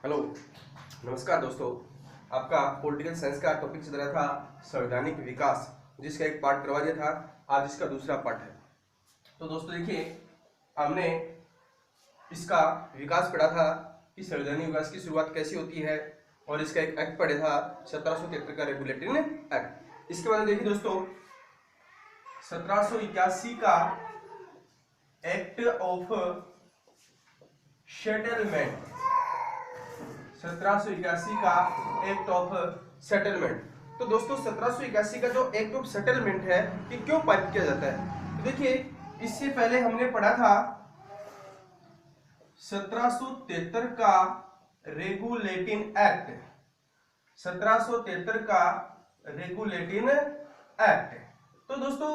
Hello, नमस्कार दोस्तों। आपका पॉलिटिकल साइंस का टॉपिक चल रहा था संवैधानिक विकास, जिसका एक पार्ट करवा दिया था। आज इसका दूसरा पार्ट है। तो दोस्तों देखिए, हमने इसका विकास पढ़ा था कि संवैधानिक विकास की शुरुआत कैसी होती है, और इसका एक एक्ट पढ़ा था 1773 का रेगुलेटिंग एक्ट। इसके बाद देखिए दोस्तों, 1781 का एक्ट ऑफ सेटलमेंट, 1781 का एक्ट ऑफ सेटलमेंट। तो दोस्तों 1781 का जो एक्ट ऑफ सेटलमेंट है, ये क्यों पारित किया जाता है? तो देखिए, इससे पहले हमने पढ़ा था 1773 का रेगुलेटिंग एक्ट, 1773 का रेगुलेटिंग एक्ट। तो दोस्तों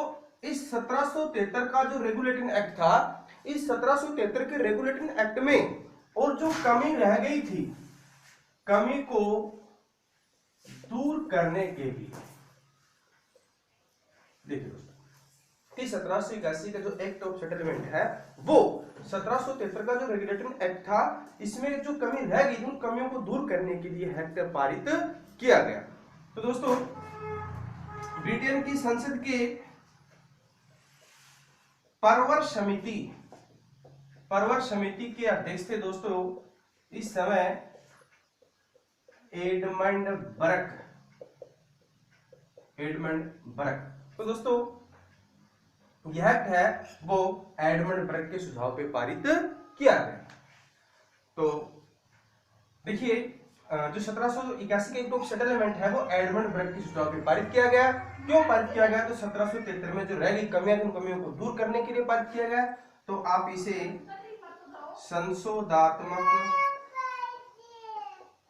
इस 1773 का जो रेगुलेटिंग एक्ट था, इस 1773 के रेगुलेटिंग एक्ट में और जो कमी रह गई थी, कमी को दूर करने के लिए देखिए दोस्तों कि 1781 का जो एक्ट ऑफ सेटलमेंट है, वो 1773 का जो रेगुलेटिंग एक्ट था, इसमें जो कमी रह गई, उन कमियों को दूर करने के लिए एक्ट पारित किया गया। तो दोस्तों ब्रिटेन की संसद के परवर समिति के अध्यक्ष थे दोस्तों इस समय एडमंड बर्क। तो दोस्तों यह एक्ट है वो एडमंड बर्क के सुझाव पे पारित किया गया। तो देखिए, जो 1781 का एक्ट ऑफ सेटलमेंट है वो एडमंड बर्क के सुझाव पे पारित किया गया। क्यों पारित किया गया? तो 1773 में जो रह गई कमियां थी, उन कमियों को दूर करने के लिए पारित किया गया। तो आप इसे संशोधात्मक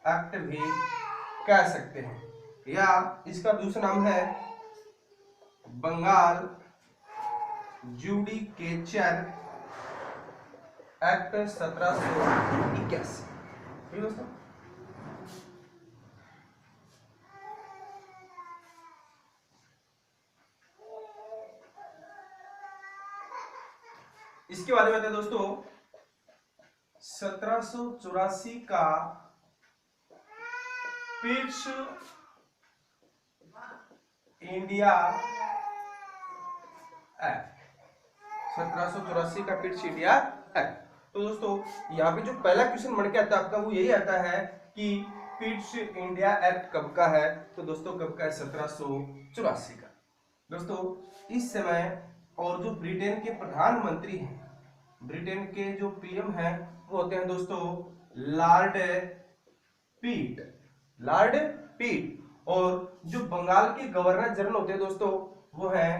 एक्ट भी कह सकते हैं, या इसका दूसरा नाम है बंगाल जुडिकेचर एक्ट 1781। ठीक दोस्तों, इसके बारे में बताए दोस्तों 1784 का पिट्स इंडिया एक्ट, 1784 का पिट्स इंडिया एक्ट। तो दोस्तों यहाँ पे जो पहला क्वेश्चन बन के आता है आपका, वो यही आता है कि पिट्स इंडिया एक्ट कब का है? तो दोस्तों कब का है? 1784 का। दोस्तों इस समय और जो ब्रिटेन के प्रधानमंत्री हैं, ब्रिटेन के जो पीएम हैं, वो होते हैं दोस्तों लॉर्ड पीट। और जो बंगाल के गवर्नर जनरल होते हैं दोस्तों, वो हैं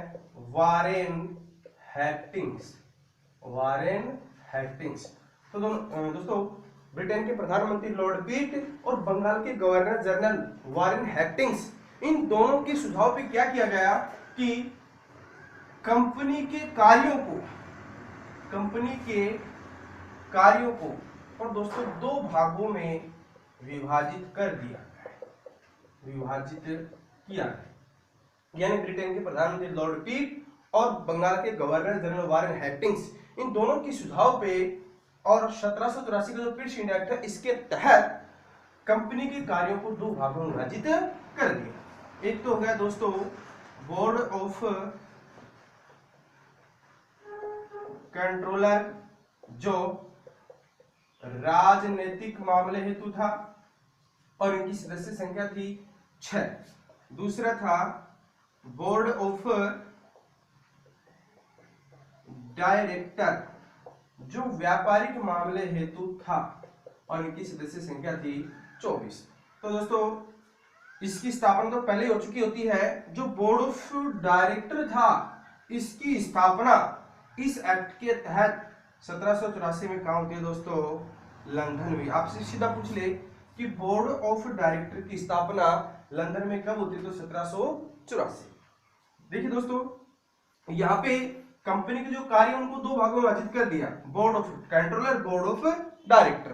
वारेन हैस्टिंग्स। तो दोस्तों ब्रिटेन के प्रधानमंत्री लॉर्ड पीट और बंगाल के गवर्नर जनरल वारेन हैस्टिंग्स, इन दोनों के सुझाव पे क्या किया गया कि कंपनी के कार्यों को और दोस्तों दो भागों में विभाजित किया, यानी ब्रिटेन के प्रधानमंत्री लॉर्ड पीट और बंगाल के गवर्नर जनरल वारेन हैस्टिंग्स, इन दोनों के सुझाव पे और 1784 का जो पिट्स इंडिया एक्ट है, इसके तहत कंपनी के कार्यों को दो भागों में विभाजित कर दिया। एक तो हो गया दोस्तों बोर्ड ऑफ कंट्रोलर, जो राजनीतिक मामले हेतु था और इनकी सदस्य संख्या थी 6। दूसरा था बोर्ड ऑफ डायरेक्टर, जो व्यापारिक मामले हेतु था और इनकी सदस्य संख्या थी 24। तो दोस्तों इसकी स्थापना तो पहले ही हो चुकी होती है। जो बोर्ड ऑफ डायरेक्टर था, इसकी स्थापना इस एक्ट के तहत 1784 में कहाँ होती है दोस्तों? लंदन में। आपसे सीधा पूछ ले कि बोर्ड ऑफ डायरेक्टर की स्थापना लंदन में कब होती है? तो 1784। देखिए दोस्तों यहाँ पे कंपनी के जो कार्य उनको दो भागों में विभाजित कर दिया, board of controller, board of director.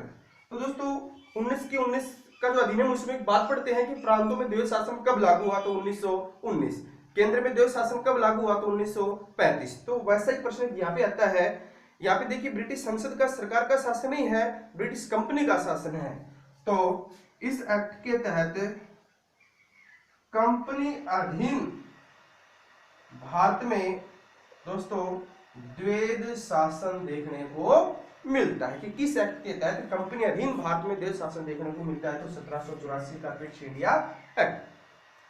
तो दोस्तों 19 का जो अधिनियम, उसमें एक बात पढ़ते हैं कि प्रांतों में द्वैध शासन कब लागू हुआ? तो 1919। केंद्र में द्वैध शासन कब लागू हुआ? तो 1935। तो वैसा ही प्रश्न यहाँ पे आता है। यहाँ पे देखिए ब्रिटिश संसद का, सरकार का शासन नहीं है, ब्रिटिश कंपनी का शासन है। तो इस एक्ट के तहत कंपनी अधीन भारत में दोस्तों द्वैध शासन देखने को मिलता है। कि किस एक्ट के तहत कंपनी अधीन भारत में द्वैध शासन देखने को मिलता है? तो 1784 का ब्रिटिश इंडिया एक्ट।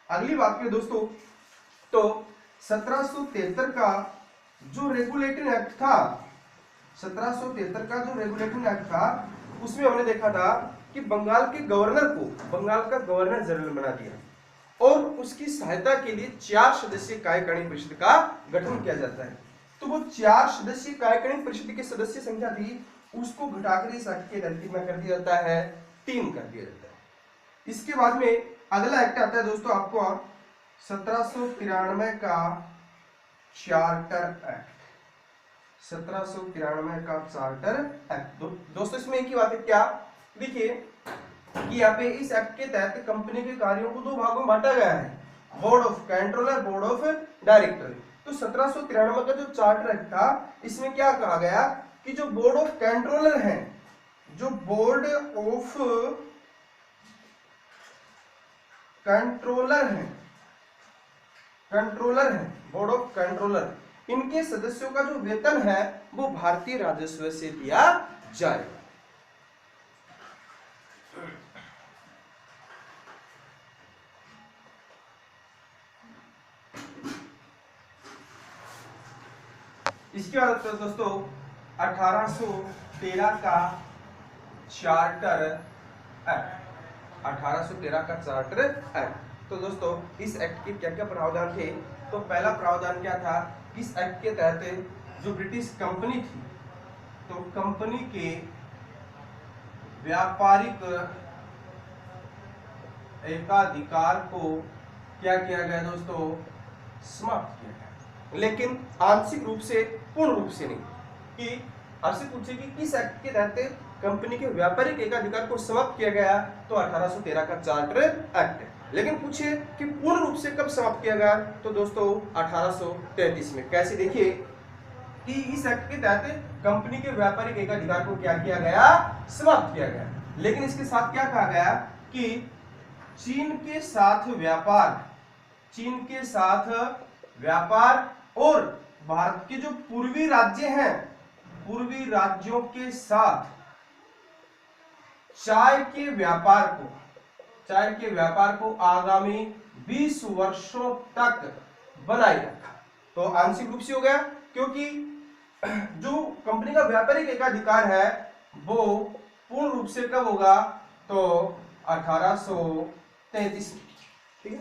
अगली बात करें दोस्तों, तो 1773 का जो रेगुलेटिंग एक्ट था, 1773 का जो रेगुलेटिंग एक्ट था, उसमें हमने देखा था कि बंगाल के गवर्नर को बंगाल का गवर्नर जनरल बना दिया और उसकी सहायता के लिए 4 सदस्यीय कार्यकारिणी परिषद का गठन किया जाता है। तो वो 4 सदस्यीय कार्यकारिणी परिषद की सदस्य संख्या थी, उसको घटाकर इस एक्ट के तरतीब में कर दिया जाता है, 3 कर दिया जाता है। इसके बाद में अगला एक्ट आता है दोस्तों आपको 1793 का चार्टर एक्ट। 1793 का चार्टर एक्ट। दोस्तों इसमें एक ही बात है, क्या देखिए कि यहाँ पे इस एक्ट के तहत कंपनी के कार्यों को 2 भागों में बांटा गया है, board of controller, board of director. तो 1793 का जो चार्टर एक्ट था, इसमें क्या कहा गया कि जो बोर्ड ऑफ कंट्रोलर है, जो बोर्ड ऑफ कंट्रोलर है, बोर्ड ऑफ कंट्रोलर, इनके सदस्यों का जो वेतन है वो भारतीय राजस्व से दिया जाएगा। इसके बाद दोस्तों 1813 का चार्टर एक्ट। 1813 का चार्टर एक्ट। तो दोस्तों इस एक्ट के क्या क्या प्रावधान थे? तो पहला प्रावधान क्या था? इस एक्ट के तहत जो ब्रिटिश कंपनी थी, तो कंपनी के व्यापारिक एकाधिकार को क्या किया गया दोस्तों? समाप्त किया गया, लेकिन आंशिक रूप से, पूर्ण रूप से नहीं। कि आपसे पूछे कि किस एक्ट के तहत कंपनी के व्यापारिक एकाधिकार को समाप्त किया गया, तो 1813 का चार्टर एक्ट है। लेकिन पूछे कि पूर्ण रूप से कब समाप्त किया गया, तो दोस्तों 1833 में। कैसे? देखिए कि इस एक्ट के तहत कंपनी के व्यापारिक एकाधिकार को क्या किया गया? समाप्त किया गया। लेकिन इसके साथ क्या कहा गया कि चीन के साथ व्यापार और भारत के जो पूर्वी राज्य हैं, पूर्वी राज्यों के साथ चाय के व्यापार को आगामी 20 वर्षों तक बनाए रखा। तो आंशिक रूप से हो गया, क्योंकि जो कंपनी का व्यापारिक एकाधिकार है वो पूर्ण रूप से कब होगा? तो 1833 में। ठीक है।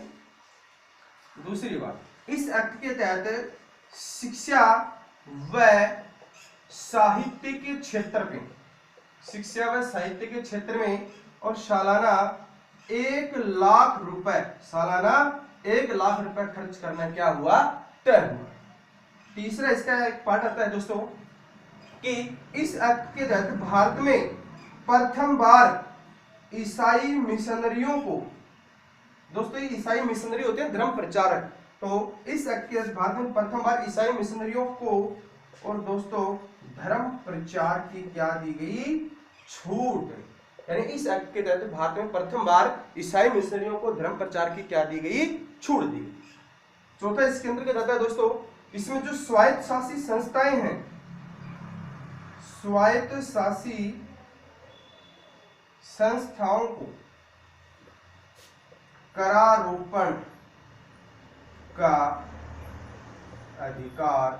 दूसरी बात, इस एक्ट के तहत शिक्षा व साहित्य के क्षेत्र में और सालाना 1 लाख रुपए खर्च करना क्या हुआ? तय हुआ। तीसरा इसका एक पार्ट आता है दोस्तों कि इस एक्ट के तहत भारत में प्रथम बार ईसाई मिशनरियों को, दोस्तों ये ईसाई मिशनरी होते हैं धर्म प्रचारक, तो इस एक्ट के भारत में प्रथम बार ईसाई मिशनरियों को और दोस्तों धर्म प्रचार की क्या दी गई? छूट। यानी इस एक्ट के तहत भारत में प्रथम बार ईसाई मिशनरियों को धर्म प्रचार की क्या दी गई? छूट दी गई। चौथा इसके अंदर क्या रहता है दोस्तों? इसमें जो स्वायत्त शासी संस्थाएं हैं, स्वायत्त शासी संस्थाओं को करारोपण का अधिकार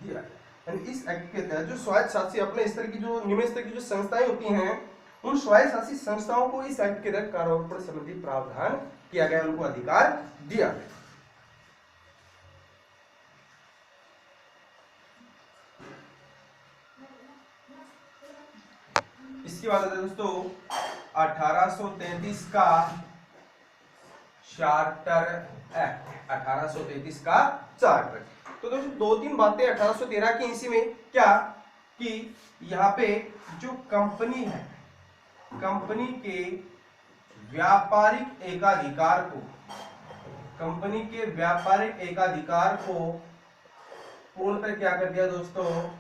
दिया। इस एक्ट के तहत जो स्वायत्त शासी अपने स्तर की जो निम्न स्तर की जो संस्थाएं होती हैं, उन स्वायत्त शासी संस्थाओं को इस एक्ट के तहत करारोपण संबंधी प्रावधान किया गया, उनको अधिकार दिया गया। इसके बाद दोस्तों 1833 का चार्टर एक्ट। 1833 का चार्टर। तो दोस्तों 2-3 बातें 1813 की इसी में, क्या कि यहाँ पे जो कंपनी है, कंपनी के व्यापारिक एकाधिकार को पूर्णतः क्या कर दिया दोस्तों?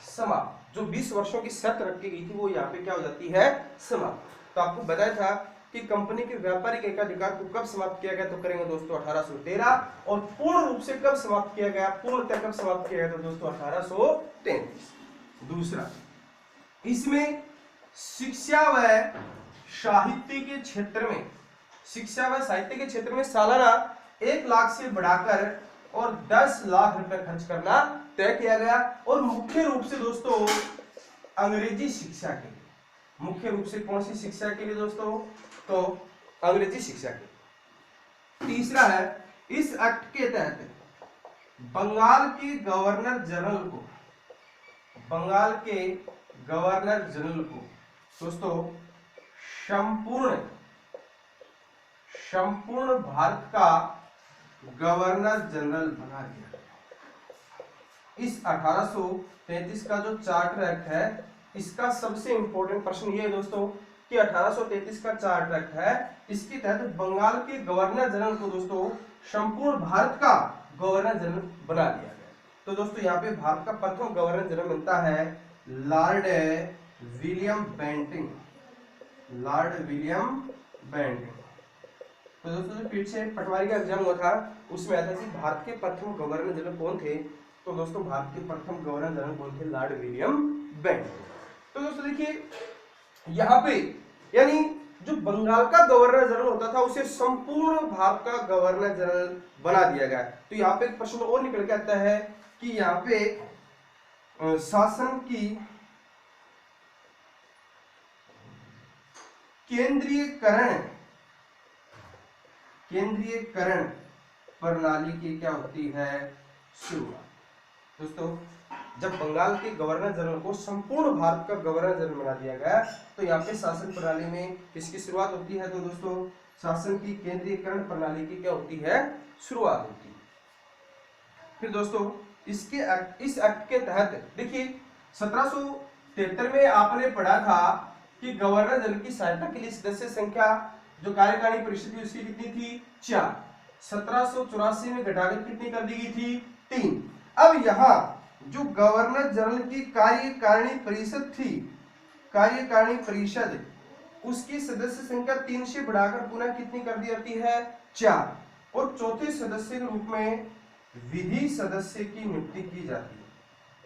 समाप्त। जो 20 वर्षों की शर्त रखी गई थी वो यहाँ पे क्या हो जाती है? समाप्त। तो आपको बताया था कि कंपनी के व्यापारिक एकाधिकार को कब समाप्त किया गया, तो करेंगे दोस्तों 1813, और पूर्ण रूप से कब समाप्त किया गया, पूर्णतः कब समाप्त किया गया, तो दोस्तों 1833। दूसरा, इसमें शिक्षा व साहित्य के क्षेत्र में, शिक्षा व साहित्य के क्षेत्र में सालाना 1 लाख से बढ़ाकर और 10 लाख रुपए खर्च करना तय किया गया। और मुख्य रूप से दोस्तों अंग्रेजी शिक्षा के लिए, मुख्य रूप से कौन सी शिक्षा के लिए दोस्तों, तो अंग्रेजी शिक्षा के लिए। तीसरा है, इस एक्ट के तहत बंगाल के गवर्नर जनरल को, बंगाल के गवर्नर जनरल को दोस्तों संपूर्ण भारत का गवर्नर जनरल बना दिया। इस 1833 का जो चार्टर एक्ट है, इसका सबसे इंपॉर्टेंट प्रश्न ये है दोस्तों कि 1833 का चार्टर एक्ट है, इसके तहत बंगाल के गवर्नर जनरल को दोस्तों संपूर्ण भारत का गवर्नर जनरल बना दिया गया। तो दोस्तों यहाँ पे भारत का प्रथम गवर्नर जनरल बनता है Lord William Bentinck, Lord William Bentinck. तो दोस्तों जो पीछे पटवारी का एग्जाम हुआ था उसमें आया था कि भारत के प्रथम गवर्नर जनरल कौन थे, तो दोस्तों भारत के प्रथम गवर्नर जनरल कौन थे, लॉर्ड विलियम बेंटिंग। तो दोस्तों देखिए यहाँ पे यानी जो बंगाल का गवर्नर जनरल होता था उसे संपूर्ण भारत का गवर्नर जनरल बना दिया गया। तो यहाँ पे एक प्रश्न और निकल के आता है कि यहाँ पे शासन की केंद्रीयकरण प्रणाली की क्या होती है, शुरुआत। दोस्तों जब बंगाल के गवर्नर जनरल को संपूर्ण भारत का गवर्नर जनरल बना दिया गया तो यहाँ पे शासन प्रणाली में किसकी शुरुआत होती है, तो दोस्तों शासन की केंद्रीयकरण प्रणाली की क्या होती है, शुरुआत होती है। फिर दोस्तों इस एक्ट के तहत देखिए 1773 में आपने पढ़ा था कि गवर्नर जनरल की सहायता के लिए सदस्य संख्या जो कार्यकारिणी परिषद थी उसकी कितनी थी, 4। 1784 में घटाकर कितनी कर दी गई थी, 3। अब यहाँ जो गवर्नर जनरल की कार्यकारिणी परिषद थी, कार्यकारिणी परिषद उसकी सदस्य संख्या 3 से बढ़ाकर पुनः कितनी कर दी जाती है, 4। और चौथे सदस्य के रूप में विधि सदस्य की नियुक्ति की जाती है।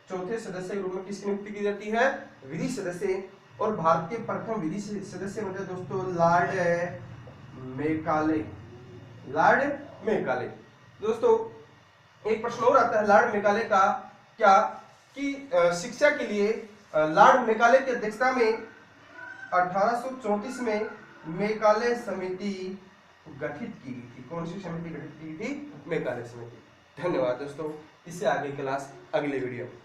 चौथे सदस्य के रूप में किसकी नियुक्ति की जाती है, विधि सदस्य। और भारत के प्रथम विधि सदस्य मतलब दोस्तों लॉर्ड मेकाले, लॉर्ड मेकाले। दोस्तों एक प्रश्न और आता है लॉर्ड मेकाले का क्या कि शिक्षा के लिए लॉर्ड मेकाले की अध्यक्षता में 1834 में मेकाले समिति गठित की गई थी। कौन सी समिति गठित की गई थी, मेकाले समिति। धन्यवाद दोस्तों, इससे आगे क्लास अगले वीडियो में।